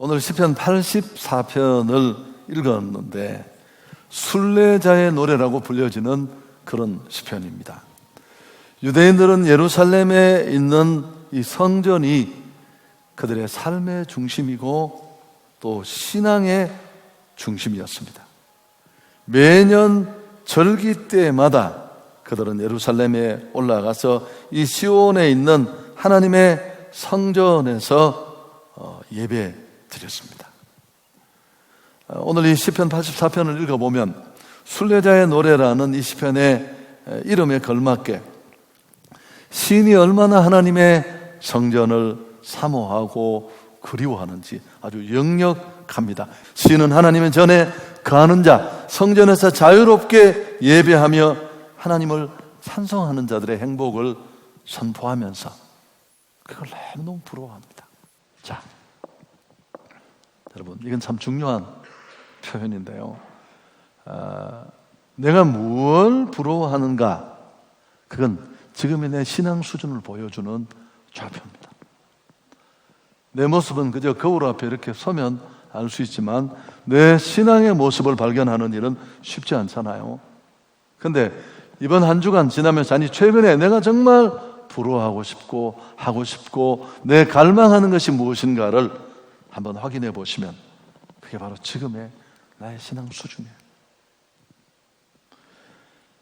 오늘 시편 84편을 읽었는데 순례자의 노래라고 불려지는 그런 시편입니다. 유대인들은 예루살렘에 있는 이 성전이 그들의 삶의 중심이고 또 신앙의 중심이었습니다. 매년 절기 때마다 그들은 예루살렘에 올라가서 이 시온에 있는 하나님의 성전에서 예배 드렸습니다. 오늘 이 시편 84편을 읽어보면 순례자의 노래라는 이 시편의 이름에 걸맞게 시인이 얼마나 하나님의 성전을 사모하고 그리워하는지 아주 역력합니다. 시인은 하나님의 전에 거하는 자, 성전에서 자유롭게 예배하며 하나님을 찬송하는 자들의 행복을 선포하면서 그걸 너무 부러워합니다. 자, 여러분, 이건 참 중요한 표현인데요. 내가 무엇을 부러워하는가? 그건 지금의 내 신앙 수준을 보여주는 좌표입니다. 내 모습은 그저 거울 앞에 이렇게 서면 알 수 있지만 내 신앙의 모습을 발견하는 일은 쉽지 않잖아요. 그런데 이번 한 주간 지나면서 아니 최근에 내가 정말 부러워하고 싶고 하고 싶고 내 갈망하는 것이 무엇인가를 한번 확인해 보시면 그게 바로 지금의 나의 신앙 수준이에요.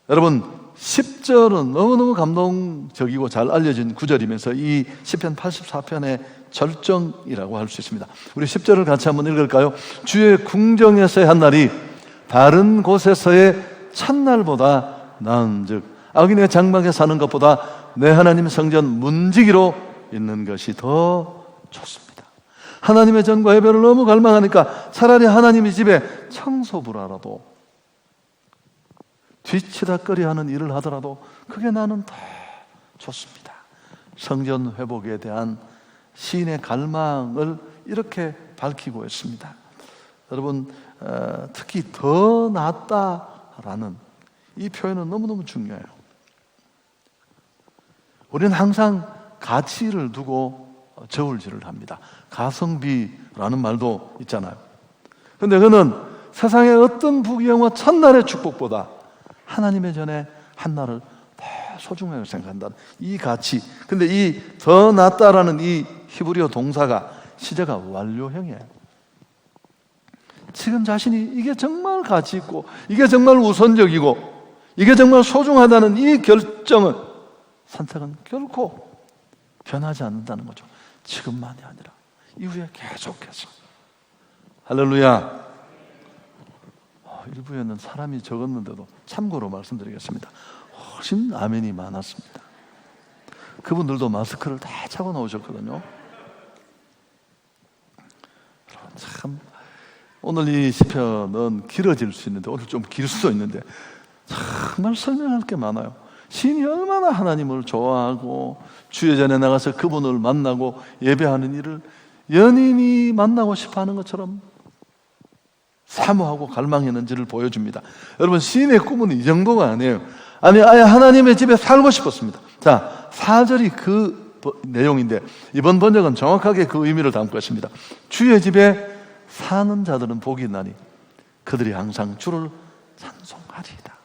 여러분 10절은 너무너무 감동적이고 잘 알려진 구절이면서 이 시편 84편의 절정이라고 할 수 있습니다. 우리 10절을 같이 한번 읽을까요? 주의 궁정에서의 한 날이 다른 곳에서의 첫날보다 나은즉 악인의 장막에 사는 것보다 내 하나님 성전 문지기로 있는 것이 더 좋습니다. 하나님의 전과 예배를 너무 갈망하니까 차라리 하나님의 집에 청소부라라도 뒤치다꺼리하는 일을 하더라도 그게 나는 더 좋습니다. 성전 회복에 대한 시인의 갈망을 이렇게 밝히고 있습니다. 여러분 특히 더 낫다라는 이 표현은 너무너무 중요해요. 우리는 항상 가치를 두고 저울질을 합니다. 가성비라는 말도 있잖아요. 그런데 그는 세상의 어떤 부귀영화 첫날의 축복보다 하나님의 전에 한 날을 더 소중하게 생각한다. 이 가치. 근데 이 더 낫다라는 이 히브리어 동사가 시제가 완료형이에요. 지금 자신이 이게 정말 가치 있고 이게 정말 우선적이고 이게 정말 소중하다는 이 결정은 선택은 결코 변하지 않는다는 거죠. 지금만이 아니라 이후에 계속해서. 할렐루야. 일부에는 사람이 적었는데도 참고로 말씀드리겠습니다. 훨씬 아멘이 많았습니다. 그분들도 마스크를 다 차고 나오셨거든요. 참 오늘 이 시편은 길어질 수 있는데 오늘 좀 길 수도 있는데 정말 설명할 게 많아요. 시인이 얼마나 하나님을 좋아하고 주의 전에 나가서 그분을 만나고 예배하는 일을 연인이 만나고 싶어하는 것처럼 사모하고 갈망했는지를 보여줍니다. 여러분 시인의 꿈은 이 정도가 아니에요. 아니 아예 하나님의 집에 살고 싶었습니다. 자 4절이 그 내용인데 이번 번역은 정확하게 그 의미를 담고 있습니다. 주의 집에 사는 자들은 복이 있나니 그들이 항상 주를 찬송하리이다.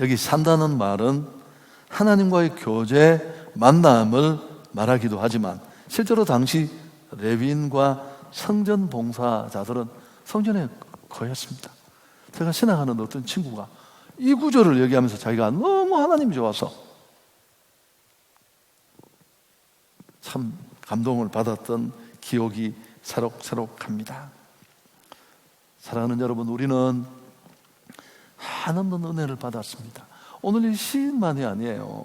여기 산다는 말은 하나님과의 교제, 만남을 말하기도 하지만 실제로 당시 레위인과 성전 봉사자들은 성전에 거했습니다. 제가 신앙하는 어떤 친구가 이 구절을 얘기하면서 자기가 너무 하나님이 좋아서 참 감동을 받았던 기억이 새록새록합니다. 사랑하는 여러분, 우리는 한없는 은혜를 받았습니다. 오늘 이 시인만이 아니에요.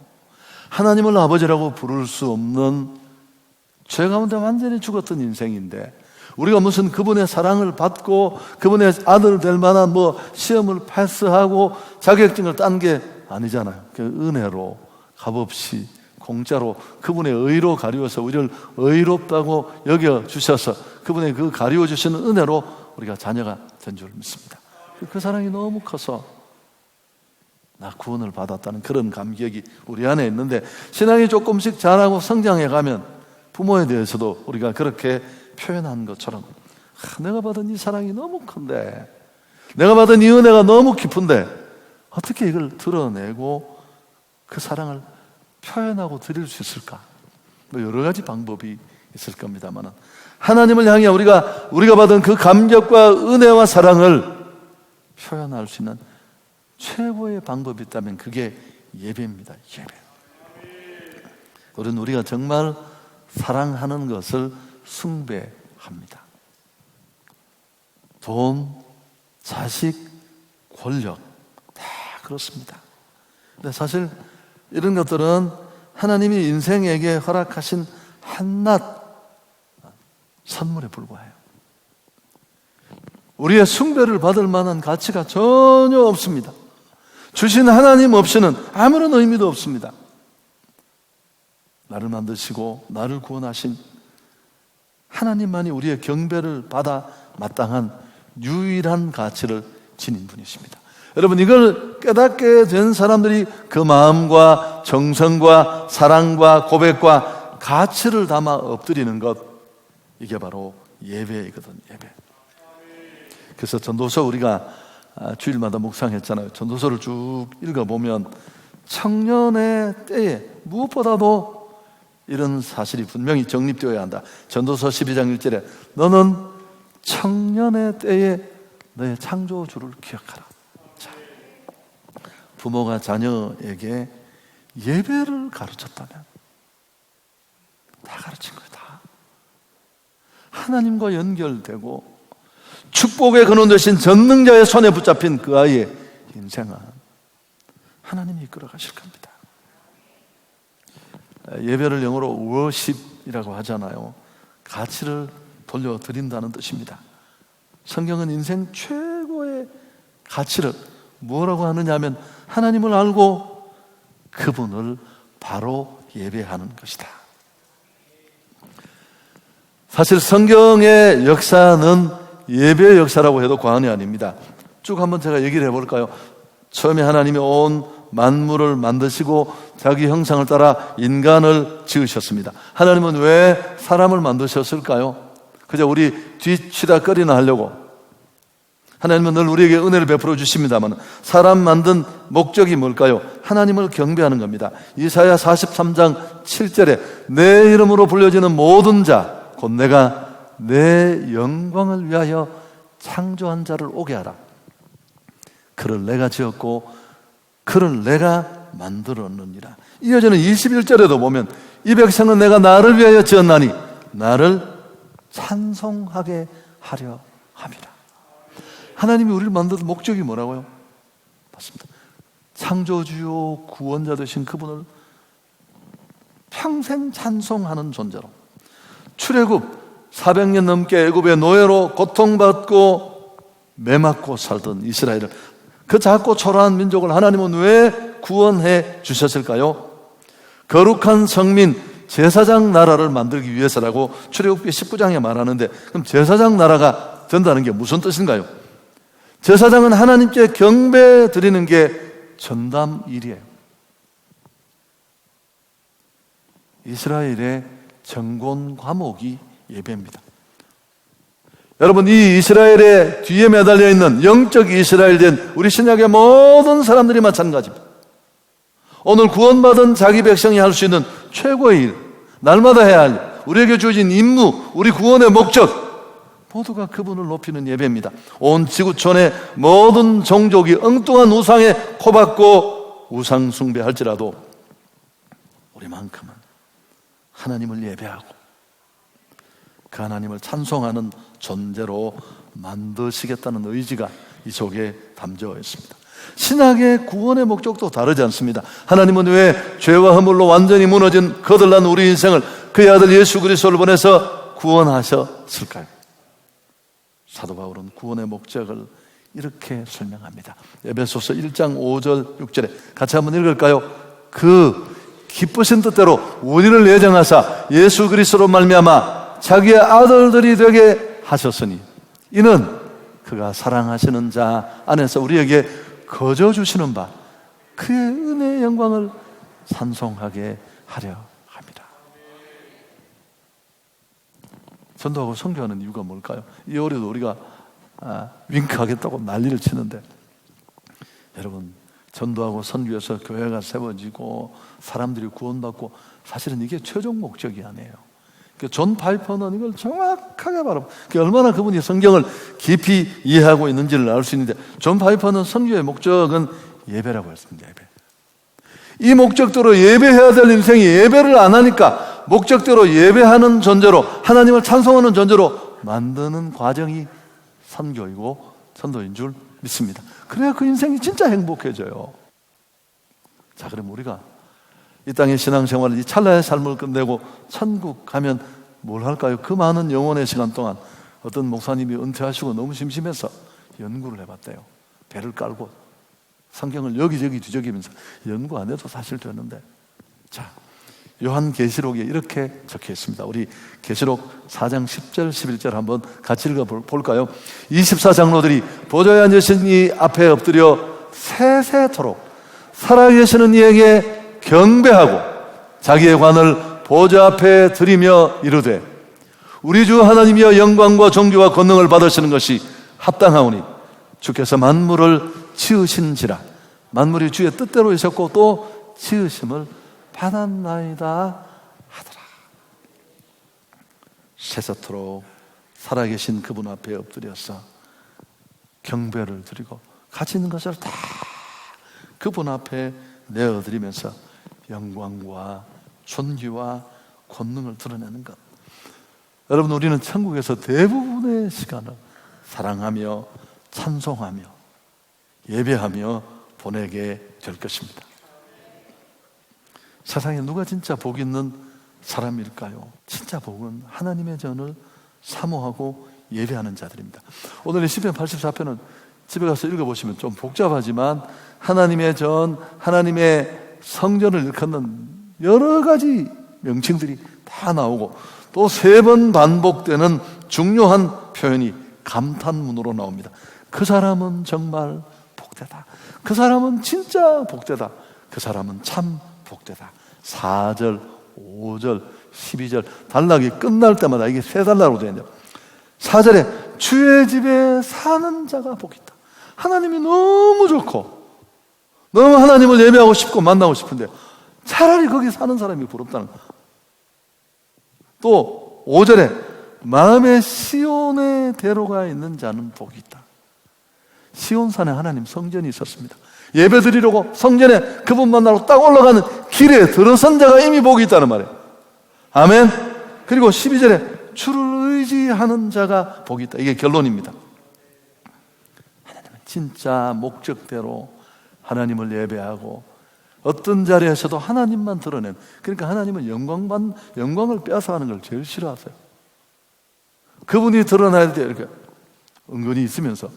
하나님을 아버지라고 부를 수 없는 죄 가운데 완전히 죽었던 인생인데 우리가 무슨 그분의 사랑을 받고 그분의 아들 될 만한 시험을 패스하고 자격증을 딴 게 아니잖아요. 그 은혜로 값없이 공짜로 그분의 의로 가리워서 우리를 의롭다고 여겨주셔서 그분의 그 가리워주시는 은혜로 우리가 자녀가 된 줄 믿습니다. 그 사랑이 너무 커서 나 구원을 받았다는 그런 감격이 우리 안에 있는데 신앙이 조금씩 자라고 성장해 가면 부모에 대해서도 우리가 그렇게 표현한 것처럼 내가 받은 이 사랑이 너무 큰데, 내가 받은 이 은혜가 너무 깊은데 어떻게 이걸 드러내고 그 사랑을 표현하고 드릴 수 있을까? 뭐 여러 가지 방법이 있을 겁니다만, 하나님을 향해 우리가 받은 그 감격과 은혜와 사랑을 표현할 수 있는 최고의 방법이 있다면 그게 예배입니다. 예배. 우리가 정말 사랑하는 것을 숭배합니다. 돈, 자식, 권력 다 그렇습니다. 근데 사실 이런 것들은 하나님이 인생에게 허락하신 한낱 선물에 불과해요. 우리의 숭배를 받을 만한 가치가 전혀 없습니다. 주신 하나님 없이는 아무런 의미도 없습니다. 나를 만드시고 나를 구원하신 하나님만이 우리의 경배를 받아 마땅한 유일한 가치를 지닌 분이십니다. 여러분, 이걸 깨닫게 된 사람들이 그 마음과 정성과 사랑과 고백과 가치를 담아 엎드리는 것, 이게 바로 예배이거든. 예배. 그래서 전도서 우리가 주일마다 묵상했잖아요. 전도서를 쭉 읽어보면 청년의 때에 무엇보다도 이런 사실이 분명히 정립되어야 한다. 전도서 12장 1절에 너는 청년의 때에 너의 창조주를 기억하라. 자, 부모가 자녀에게 예배를 가르쳤다면 다 가르친 거다. 하나님과 연결되고 축복의 근원 되신 전능자의 손에 붙잡힌 그 아이의 인생은 하나님이 이끌어 가실 겁니다. 예배를 영어로 worship이라고 하잖아요. 가치를 돌려드린다는 뜻입니다. 성경은 인생 최고의 가치를 뭐라고 하느냐 하면 하나님을 알고 그분을 바로 예배하는 것이다. 사실 성경의 역사는 예배의 역사라고 해도 과언이 아닙니다. 쭉 한번 제가 얘기를 해볼까요? 처음에 하나님이 온 만물을 만드시고 자기 형상을 따라 인간을 지으셨습니다. 하나님은 왜 사람을 만드셨을까요? 그저 우리 뒤치다거리나 하려고. 하나님은 늘 우리에게 은혜를 베풀어 주십니다만 사람 만든 목적이 뭘까요? 하나님을 경배하는 겁니다. 이사야 43장 7절에 내 이름으로 불려지는 모든 자 곧 내가 내 영광을 위하여 창조한 자를 오게 하라. 그를 내가 지었고 그를 내가 만들었느니라. 이어지는 21절에도 보면 이 백성은 내가 나를 위하여 지었나니 나를 찬송하게 하려 함이라. 하나님이 우리를 만든 목적이 뭐라고요? 맞습니다. 창조주요 구원자 되신 그분을 평생 찬송하는 존재로, 출애굽 400년 넘게 애굽의 노예로 고통받고 매맞고 살던 이스라엘을, 그 작고 초라한 민족을 하나님은 왜 구원해 주셨을까요? 거룩한 성민 제사장 나라를 만들기 위해서라고 출애굽기 19장에 말하는데, 그럼 제사장 나라가 된다는 게 무슨 뜻인가요? 제사장은 하나님께 경배 드리는 게 전담 일이에요. 이스라엘의 정권 과목이 예배입니다. 여러분, 이 이스라엘의 뒤에 매달려 있는 영적 이스라엘된 우리 신약의 모든 사람들이 마찬가지입니다. 오늘 구원받은 자기 백성이 할 수 있는 최고의 일, 날마다 해야 할 일, 우리에게 주어진 임무, 우리 구원의 목적, 모두가 그분을 높이는 예배입니다. 온 지구촌의 모든 종족이 엉뚱한 우상에 코박고 우상 숭배할지라도 우리만큼은 하나님을 예배하고 그 하나님을 찬송하는 존재로 만드시겠다는 의지가 이 속에 담겨 있습니다. 신약의 구원의 목적도 다르지 않습니다. 하나님은 왜 죄와 허물로 완전히 무너진 거들난 우리 인생을 그의 아들 예수 그리스도를 보내서 구원하셨을까요? 사도 바울은 구원의 목적을 이렇게 설명합니다. 에베소서 1장 5절 6절에 같이 한번 읽을까요? 그 기쁘신 뜻대로 우리를 예정하사 예수 그리스도로 말미암아 자기의 아들들이 되게 하셨으니 이는 그가 사랑하시는 자 안에서 우리에게 거저 주시는 바 그의 은혜의 영광을 찬송하게 하려 합니다. 전도하고 선교하는 이유가 뭘까요? 이 올해도 우리가 윙크하겠다고 난리를 치는데, 여러분, 전도하고 선교해서 교회가 세워지고 사람들이 구원받고, 사실은 이게 최종 목적이 아니에요. 존 파이퍼는 이걸 정확하게 바로, 얼마나 그분이 성경을 깊이 이해하고 있는지를 알 수 있는데, 존 파이퍼는 선교의 목적은 예배라고 했습니다. 예배. 이 목적대로 예배해야 될 인생이 예배를 안 하니까 목적대로 예배하는 존재로, 하나님을 찬송하는 존재로 만드는 과정이 선교이고 전도인 줄 믿습니다. 그래야 그 인생이 진짜 행복해져요. 자, 그럼 우리가 이 땅의 신앙생활을, 이 찰나의 삶을 끝내고 천국 가면 뭘 할까요? 그 많은 영혼의 시간 동안 어떤 목사님이 은퇴하시고 너무 심심해서 연구를 해봤대요. 배를 깔고 성경을 여기저기 뒤적이면서, 연구 안 해도 사실 되는데. 자, 요한계시록에 이렇게 적혀 있습니다. 우리 계시록 4장 10절 11절 한번 같이 읽어볼까요? 24장로들이 보좌에 앉으신 이 앞에 엎드려 세세토록 살아계시는 이에게 경배하고 자기의 관을 보좌 앞에 드리며 이르되, 우리 주 하나님이여 영광과 존귀와 권능을 받으시는 것이 합당하오니 주께서 만물을 지으신지라. 만물이 주의 뜻대로 있었고 또 지으심을 받았나이다 하더라. 세세토록 살아계신 그분 앞에 엎드려서 경배를 드리고 가진 것을 다 그분 앞에 내어드리면서 영광과 존귀와 권능을 드러내는 것. 여러분, 우리는 천국에서 대부분의 시간을 사랑하며 찬송하며 예배하며 보내게 될 것입니다. 세상에 누가 진짜 복 있는 사람일까요? 진짜 복은 하나님의 전을 사모하고 예배하는 자들입니다. 오늘 이 시편 84편은 집에 가서 읽어보시면 좀 복잡하지만 하나님의 전, 하나님의 성전을 일컫는 여러 가지 명칭들이 다 나오고, 또 3번 반복되는 중요한 표현이 감탄문으로 나옵니다. 그 사람은 정말 복되다. 그 사람은 진짜 복되다. 그 사람은 참 복되다. 4절, 5절, 12절 단락이 끝날 때마다 이게 3단락으로 되어 있는데, 4절에 주의 집에 사는 자가 복이 있다. 하나님이 너무 좋고 너무 하나님을 예배하고 싶고 만나고 싶은데 차라리 거기 사는 사람이 부럽다는 거야. 또 5절에 마음의 시온의 대로가 있는 자는 복이 있다. 시온산에 하나님 성전이 있었습니다. 예배 드리려고 성전에 그분 만나러 딱 올라가는 길에 들어선 자가 이미 복이 있다는 말이에요. 아멘. 그리고 12절에 주를 의지하는 자가 복이 있다. 이게 결론입니다. 하나님은 진짜 목적대로 하나님을 예배하고 어떤 자리에서도 하나님만 드러낸, 그러니까 하나님은 영광을 빼앗아가는 걸 제일 싫어하세요. 그분이 드러나야 돼. 이렇게 은근히 있으면서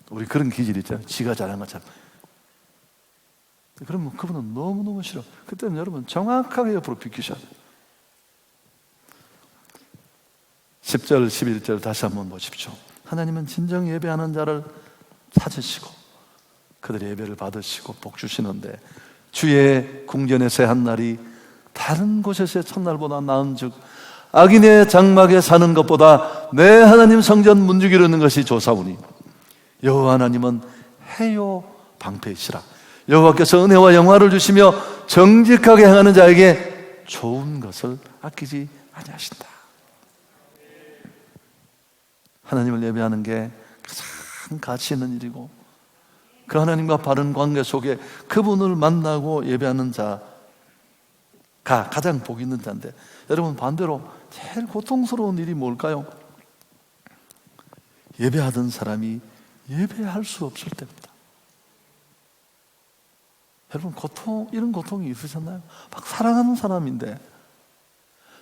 우리 그런 기질이 있잖아요. 지가 잘한 것처럼. 그러면 그분은 너무너무 싫어. 그때는 여러분 정확하게 옆으로 비키셔야 돼요. 10절 11절 다시 한번 보십시오. 하나님은 진정 예배하는 자를 찾으시고 그들의 예배를 받으시고 복 주시는데, 주의 궁전에서 한 날이 다른 곳에서의 첫날보다 나은즉 악인의 장막에 사는 것보다 내 하나님 성전 문지기로 있는 것이 좋사오니 여호와 하나님은 해요 방패이시라. 여호와께서 은혜와 영화를 주시며 정직하게 행하는 자에게 좋은 것을 아끼지 아니하신다. 하나님을 예배하는 게 가장 가치 있는 일이고, 그 하나님과 바른 관계 속에 그분을 만나고 예배하는 자가 가장 복 있는 자인데, 여러분 반대로 제일 고통스러운 일이 뭘까요? 예배하던 사람이 예배할 수 없을 때입니다. 여러분 이런 고통이 있으셨나요? 막 사랑하는 사람인데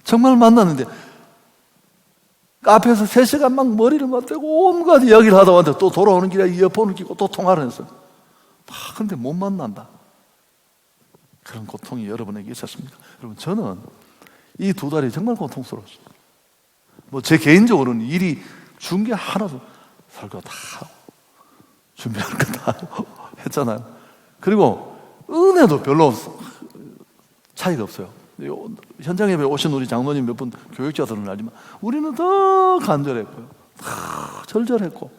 정말 만났는데 앞에서 3시간 막 머리를 맞대고 온갖 이야기를 하다 왔는데 또 돌아오는 길에 이어폰을 끼고 또 통화를 했어요. 근데 못 만난다. 그런 고통이 여러분에게 있었습니까? 여러분 저는 이 2달이 정말 고통스러웠어요. 제 개인적으로는 일이 준 게 하나도, 설교 다 하고 준비할 거 다 하고 했잖아요. 그리고 은혜도 별로 차이가 없어요. 현장 예배 오신 우리 장로님 몇 분 교육자들은 알지만 우리는 더 간절했고요, 더 절절했고,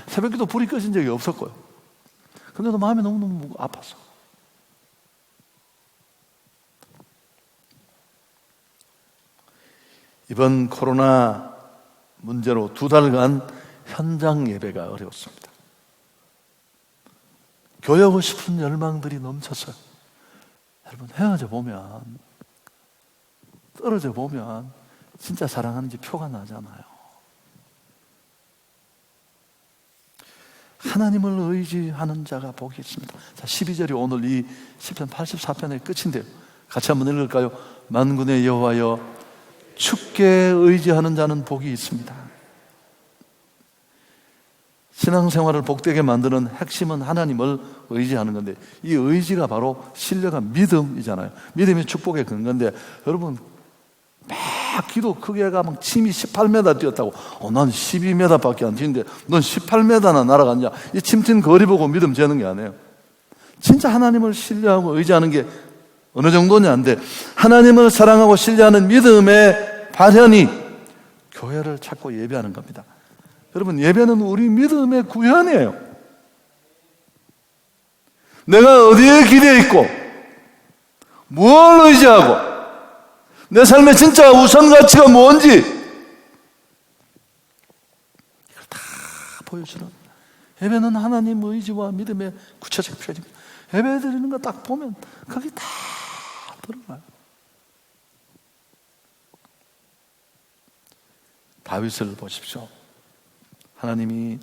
새벽기도 불이 꺼진 적이 없었고요. 근데도 마음이 너무너무 아팠어. 이번 코로나 문제로 2달간 현장 예배가 어려웠습니다. 교회하고 싶은 열망들이 넘쳤어요. 여러분, 헤어져 보면, 떨어져 보면 진짜 사랑하는지 표가 나잖아요. 하나님을 의지하는 자가 복이 있습니다. 자, 12절이 오늘 이 시편 84편의 끝인데요. 같이 한번 읽을까요? 만군의 여호와여, 주께 의지하는 자는 복이 있습니다. 신앙생활을 복되게 만드는 핵심은 하나님을 의지하는 건데, 이 의지가 바로 신뢰가 믿음이잖아요. 믿음이 축복의 근거인데, 여러분 막 기도 크게가 막 침이 18m 뛰었다고, 난 12m밖에 안 튀는데 넌 18m나 날아갔냐, 이 침 튄 거리 보고 믿음 재는 게 아니에요. 진짜 하나님을 신뢰하고 의지하는 게 어느 정도냐인데, 하나님을 사랑하고 신뢰하는 믿음의 발현이 교회를 찾고 예배하는 겁니다. 여러분, 예배는 우리 믿음의 구현이에요. 내가 어디에 기대어 있고 뭘 의지하고 내 삶의 진짜 우선 가치가 뭔지 이걸 다 보여주는, 예배는 하나님 의지와 믿음의 구체적 표현입니다. 예배 드리는 거 딱 보면 거기 다 들어가요. 다윗을 보십시오. 하나님이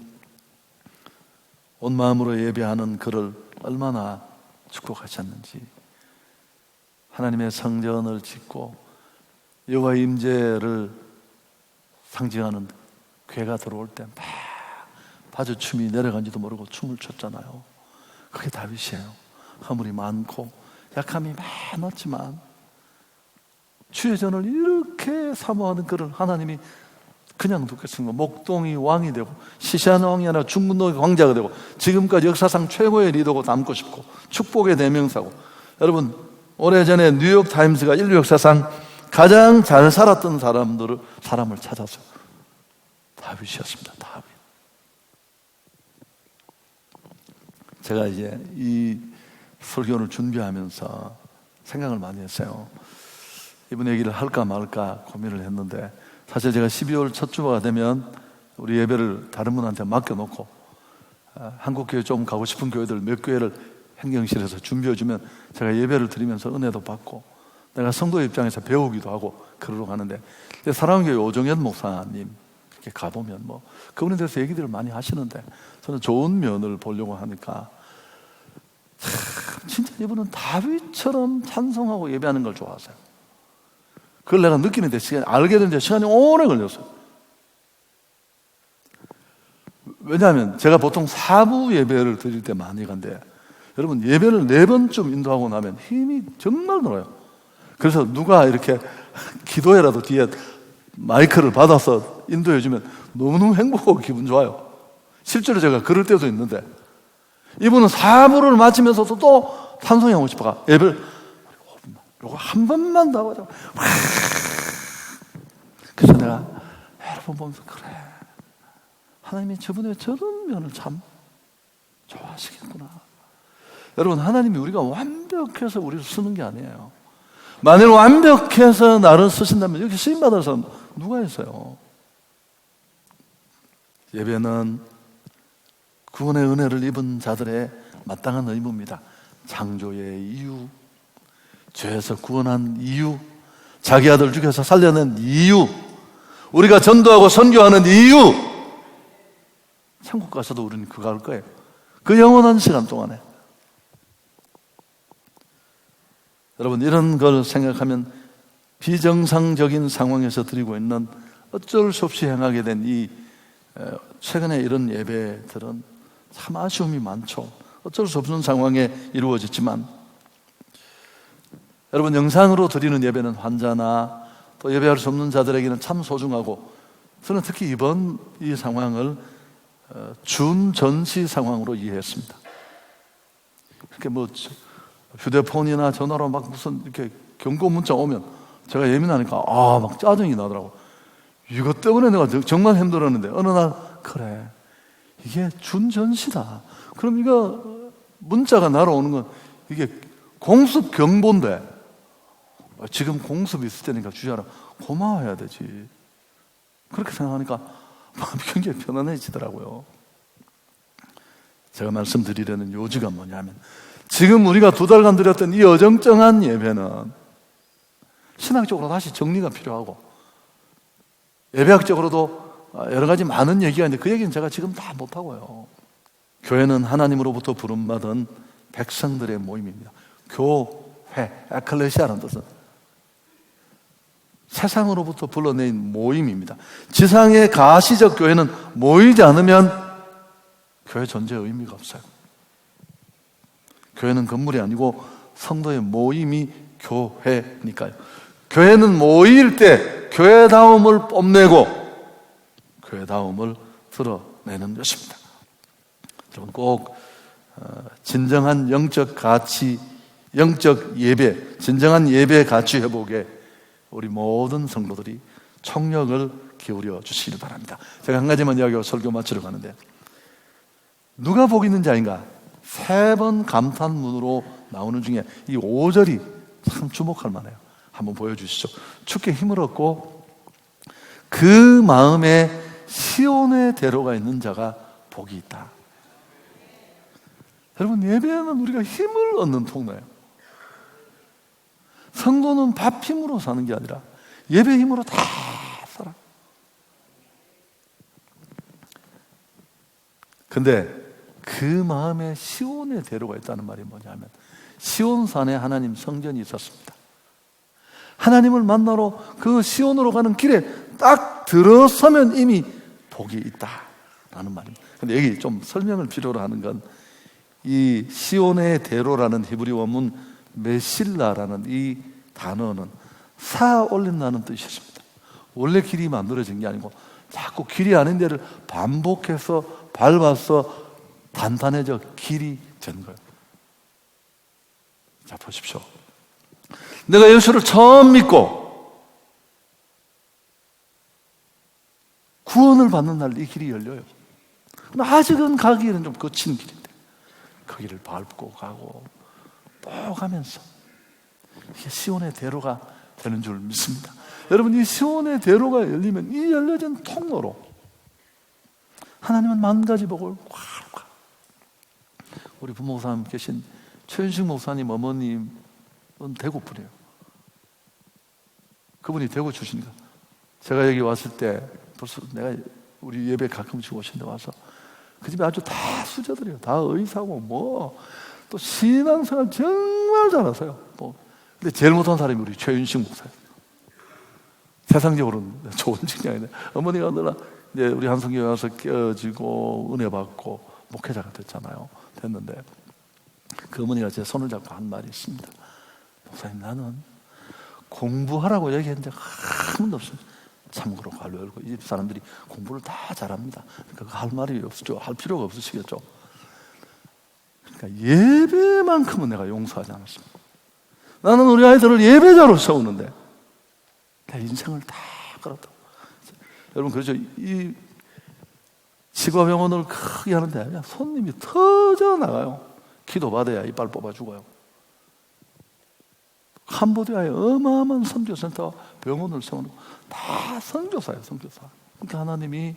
온 마음으로 예배하는 그를 얼마나 축복하셨는지, 하나님의 성전을 짓고 여호와의 임재를 상징하는 괴가 들어올 때 막 바주춤이 내려간지도 모르고 춤을 췄잖아요. 그게 다윗이에요. 허물이 많고 약함이 많았지만 주의 전을 이렇게 사모하는 그를 하나님이 그냥 두겠습니까? 목동이 왕이 되고, 시시한 왕이 아니라 중근동의 왕자가 되고, 지금까지 역사상 최고의 리더고 닮고 싶고 축복의 대명사고. 여러분, 오래전에 뉴욕타임스가 인류 역사상 가장 잘 살았던 사람을 찾아서 다윗이었습니다. 다윗. 제가 이제 이 설교를 준비하면서 생각을 많이 했어요. 이번 얘기를 할까 말까 고민을 했는데, 사실 제가 12월 첫 주가 되면 우리 예배를 다른 분한테 맡겨놓고 한국교회 좀 가고 싶은 교회들 몇 교회를 행정실에서 준비해주면 제가 예배를 드리면서 은혜도 받고 내가 성도 입장에서 배우기도 하고 그러러 가는데, 사랑교회 오정현 목사님 이렇게 가보면 뭐 그분에 대해서 얘기들을 많이 하시는데, 저는 좋은 면을 보려고 하니까 진짜 이분은 다윗처럼 찬송하고 예배하는 걸 좋아하세요. 그걸 내가 느끼는데 알게 되는데 시간이 오래 걸렸어요. 왜냐하면 제가 보통 사부 예배를 드릴 때 많이 간데, 여러분 예배를 4번쯤 인도하고 나면 힘이 정말 들어요. 그래서 누가 이렇게 기도회라도 뒤에 마이크를 받아서 인도해주면 너무너무 행복하고 기분 좋아요. 실제로 제가 그럴 때도 있는데, 이분은 사부를 마치면서도 또 찬송하고 싶어가 예배를 요거 한 번만 더 하자. 그래서 내가 여러 번 보면서, 그래, 하나님이 저분의 저런 면을 참 좋아하시겠구나. 여러분, 하나님이 우리가 완벽해서 우리를 쓰는 게 아니에요. 만일 완벽해서 나를 쓰신다면 여기 쓰임받을 사람 누가 있어요? 예배는 구원의 은혜를 입은 자들의 마땅한 의무입니다. 창조의 이유, 죄에서 구원한 이유, 자기 아들 죽여서 살려낸 이유, 우리가 전도하고 선교하는 이유. 천국 가서도 우리는 그거 할 거예요. 그 영원한 시간 동안에. 여러분, 이런 걸 생각하면 비정상적인 상황에서 드리고 있는 어쩔 수 없이 행하게 된 이 최근에 이런 예배들은 참 아쉬움이 많죠. 어쩔 수 없는 상황에 이루어졌지만, 여러분, 영상으로 드리는 예배는 환자나 또 예배할 수 없는 자들에게는 참 소중하고, 저는 특히 이번 이 상황을 준전시 상황으로 이해했습니다. 이렇게 뭐 휴대폰이나 전화로 막 무슨 이렇게 경고 문자 오면 제가 예민하니까 막 짜증이 나더라고. 이것 때문에 내가 정말 힘들었는데 어느 날 그래, 이게 준전시다. 그럼 이거 문자가 날아오는 건 이게 공습 경보인데 지금 공습이 있을 때니까 주야라 고마워해야 되지. 그렇게 생각하니까 마음이 굉장히 편안해지더라고요. 제가 말씀드리려는 요지가 뭐냐면, 지금 우리가 2달간 드렸던 이 어정쩡한 예배는 신학적으로 다시 정리가 필요하고, 예배학적으로도 여러 가지 많은 얘기가 있는데 그 얘기는 제가 지금 다 못하고요. 교회는 하나님으로부터 부름받은 백성들의 모임입니다. 교회, 에클레시아라는 뜻은 세상으로부터 불러낸 모임입니다. 지상의 가시적 교회는 모이지 않으면 교회 존재의 의미가 없어요. 교회는 건물이 아니고 성도의 모임이 교회니까요. 교회는 모일 때 교회다움을 뽐내고 교회다움을 드러내는 것입니다. 여러분 꼭 진정한 영적 가치, 영적 예배, 진정한 예배 가치 회복에 우리 모든 성도들이 총력을 기울여 주시기 바랍니다. 제가 한 가지만 이야기하고 설교 마치러 가는데, 누가 복 있는 자인가? 3번 감탄문으로 나오는 중에 이 5절이 참 주목할 만해요. 한번 보여주시죠. 주께 힘을 얻고 그 마음에 시온의 대로가 있는 자가 복이 있다. 여러분, 예배는 우리가 힘을 얻는 통로예요. 성도는 밥 힘으로 사는 게 아니라 예배 힘으로 다 살아. 근데 그 마음에 시온의 대로가 있다는 말이 뭐냐면, 시온산에 하나님 성전이 있었습니다. 하나님을 만나러 그 시온으로 가는 길에 딱 들어서면 이미 복이 있다라는 말입니다. 근데 여기 좀 설명을 필요로 하는 건, 이 시온의 대로라는 히브리 원문 메실라라는 이 단어는 쌓아 올린다는 뜻이었습니다. 원래 길이 만들어진 게 아니고 자꾸 길이 아닌 데를 반복해서 밟아서 단단해져 길이 된 거예요. 자, 보십시오. 내가 예수를 처음 믿고 구원을 받는 날 이 길이 열려요. 아직은 가기에는 좀 거친 길인데 그 길을 밟고 가고 또 가면서 이게 시온의 대로가 되는 줄 믿습니다. 여러분, 이 시온의 대로가 열리면 이 열려진 통로로 하나님은 만 가지 복을 꽉. 우리 부목사님 계신 최윤식 목사님 어머님은 대구 분이에요. 그분이 대구 출신이니까 제가 여기 왔을 때 벌써 내가 우리 예배 가끔씩 오신데 와서 그 집에 아주 다 수저들이에요. 다 의사고 뭐 또 신앙생활 정말 잘하세요. 근데 제일 못한 사람이 우리 최윤식 목사예요. 세상적으로는 좋은 직장인데 어머니가 늘 이제 우리 한성교회 와서 깨어지고 은혜 받고 목회자가 됐잖아요. 됐는데 그 어머니가 제 손을 잡고 한 말이 있습니다. 목사님, 나는 공부하라고 얘기한 적 한 번도 없어요. 참고로 관료 열고 이 집 사람들이 공부를 다 잘합니다. 그러니까 할 말이 없죠. 할 필요가 없으시겠죠. 그러니까 예배만큼은 내가 용서하지 않았습니다. 나는 우리 아이들을 예배자로 세우는데 내 인생을 다 걸었다고. 여러분, 그렇죠. 이 치과병원을 크게 하는데 손님이 터져 나가요. 기도받아야 이빨 뽑아 죽어요. 캄보디아에 어마어마한 선교센터 병원을 세우는 거 다 선교사예요. 선교사. 그러니까 하나님이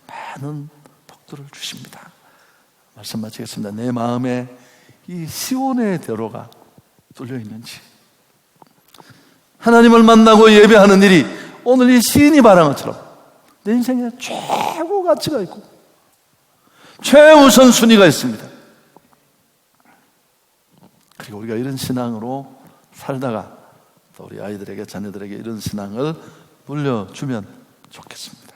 많은 복들을 주십니다. 말씀 마치겠습니다. 내 마음에 이 시온의 대로가 뚫려 있는지, 하나님을 만나고 예배하는 일이 오늘 이 시인이 말한 것처럼 내 인생에 최고 가치가 있고 최우선 순위가 있습니다. 그리고 우리가 이런 신앙으로 살다가 또 우리 아이들에게, 자녀들에게 이런 신앙을 물려주면 좋겠습니다.